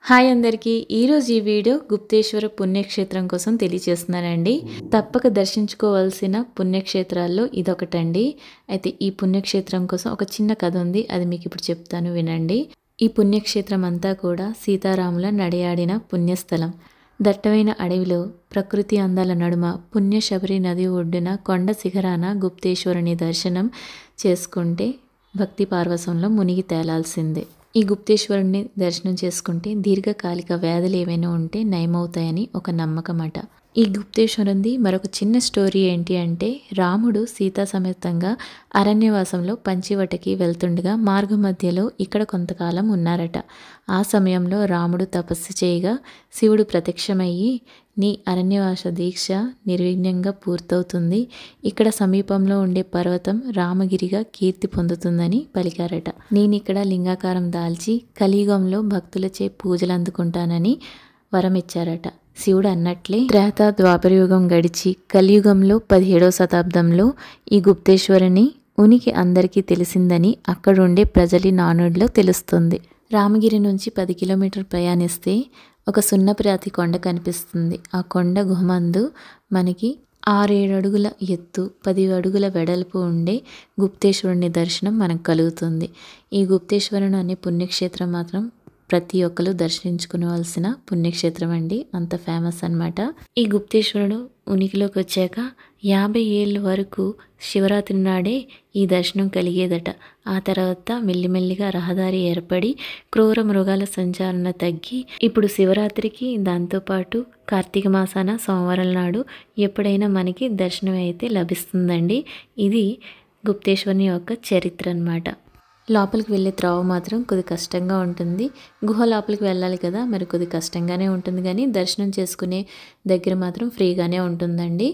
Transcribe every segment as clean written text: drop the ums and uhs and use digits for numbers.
Hi అందరికీ ఈరోజు ఈ వీడియో గుప్తేశ్వర పుణ్యక్షేత్రం కోసం తెలియజేస్తున్నానండి. తప్పక దర్శించుకోవాల్సిన పుణ్యక్షేత్రాల్లో ఇదొకటండి. అయితే ఈ పుణ్యక్షేత్రం కోసం ఒక చిన్న కథ ఉంది, అది మీకు ఇప్పుడు చెప్తాను వినండి. ఈ పుణ్యక్షేత్రం అంతా కూడా సీతారాముల నడియాడిన పుణ్యస్థలం. దట్టమైన అడవిలో ప్రకృతి అందాల నడుమ పుణ్య శబరి నది ఒడ్డున కొండ శిఖరాన గుప్తేశ్వరుని దర్శనం చేసుకుంటే భక్తి పార్వసంలో మునిగి తేలాల్సిందే. ఈ గుప్తేశ్వరుని దర్శనం చేసుకుంటే దీర్ఘకాలిక వ్యాధులు ఏవైనా ఉంటే నయమవుతాయని ఒక నమ్మకమట. ఈ గుప్తేశ్వరుంది మరొక చిన్న స్టోరీ ఏంటి అంటే, రాముడు సీతా సమేతంగా అరణ్యవాసంలో పంచివటకి వెళ్తుండగా మార్గ మధ్యలో ఇక్కడ కొంతకాలం ఉన్నారట. ఆ సమయంలో రాముడు తపస్సు చేయగా శివుడు ప్రత్యక్షమయ్యి, నీ అరణ్యవాస దీక్ష నిర్విఘ్నంగా పూర్తవుతుంది, ఇక్కడ సమీపంలో ఉండే పర్వతం రామగిరిగా కీర్తి పొందుతుందని పలికారట. నేనిక్కడ లింగాకారం దాల్చి కలియుగంలో భక్తులచే పూజలు అందుకుంటానని వరమిచ్చారట. శివుడు అన్నట్లే త్రేతా ద్వాపరయుగం గడిచి కలియుగంలో 17వ శతాబ్దంలో ఈ గుప్తేశ్వరుని ఉనికి అందరికీ తెలిసిందని అక్కడుండే ప్రజలి నానుడిలో తెలుస్తుంది. రామగిరి నుంచి 10 కిలోమీటర్లు ప్రయాణిస్తే ఒక సున్నప్రాతి కొండ కనిపిస్తుంది. ఆ కొండ గుహమందు మనకి 6-7 అడుగుల ఎత్తు 10 అడుగుల వెడల్పు ఉండే గుప్తేశ్వరుని దర్శనం మనకు కలుగుతుంది. ఈ గుప్తేశ్వరుని అనే పుణ్యక్షేత్రం మాత్రం ప్రతి ఒక్కరు దర్శించుకోవాల్సిన పుణ్యక్షేత్రం అండి, అంత ఫేమస్ అన్నమాట. ఈ గుప్తేశ్వరుడు ఉనికిలోకి వచ్చాక 50 ఏళ్ళ వరకు శివరాత్రి నాడే ఈ దర్శనం కలిగేదట. ఆ తర్వాత మెల్లిమెల్లిగా రహదారి ఏర్పడి క్రూర మృగాల సంచారణ తగ్గి ఇప్పుడు శివరాత్రికి దాంతోపాటు కార్తీక మాసాన సోమవారం నాడు ఎప్పుడైనా మనకి దర్శనం అయితే లభిస్తుందండి. ఇది గుప్తేశ్వరుని యొక్క చరిత్ర అన్నమాట. లోపలికి వెళ్ళే త్రోవ మాత్రం కొద్ది కష్టంగా ఉంటుంది. గుహ లోపలికి వెళ్ళాలి కదా, మరి కొద్ది కష్టంగానే ఉంటుంది, కానీ దర్శనం చేసుకునే దగ్గర మాత్రం ఫ్రీగానే ఉంటుందండి.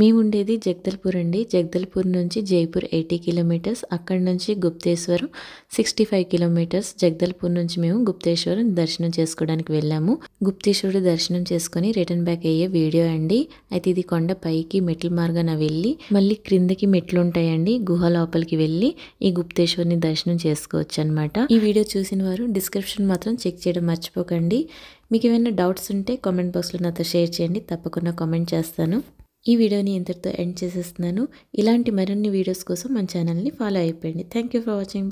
మేము ఉండేది జగదల్పూర్ అండి. జగదల్పూర్ నుంచి జైపూర్ 80 కిలోమీటర్స్, అక్కడి నుంచి గుప్తేశ్వరం 65 కిలోమీటర్స్. జగదల్పూర్ నుంచి మేము గుప్తేశ్వరం దర్శనం చేసుకోవడానికి వెళ్ళాము. గుప్తేశ్వరుడు దర్శనం చేసుకుని రిటర్న్ బ్యాక్ అయ్యే వీడియో అండి. అయితే ఇది కొండ పైకి మెట్ల మార్గాన వెళ్ళి మళ్ళీ క్రిందకి మెట్లు ఉంటాయండి. గుహ లోపలికి వెళ్ళి ఈ గుప్తేశ్వరుని దర్శనం చేసుకోవచ్చు అనమాట. ఈ వీడియో చూసిన వారు డిస్క్రిప్షన్ మాత్రం చెక్ చేయడం మర్చిపోకండి. మీకు ఏమైనా డౌట్స్ ఉంటే కామెంట్ బాక్స్లో నాతో షేర్ చేయండి, తప్పకుండా కామెంట్ చేస్తాను. ఈ వీడియోని ఇంతటితో ఎండ్ చేసేస్తున్నాను. ఇలాంటి మరిన్ని వీడియోస్ కోసం మన ఛానల్ని ఫాలో అయిపోయండి. Thank you for watching. Bye.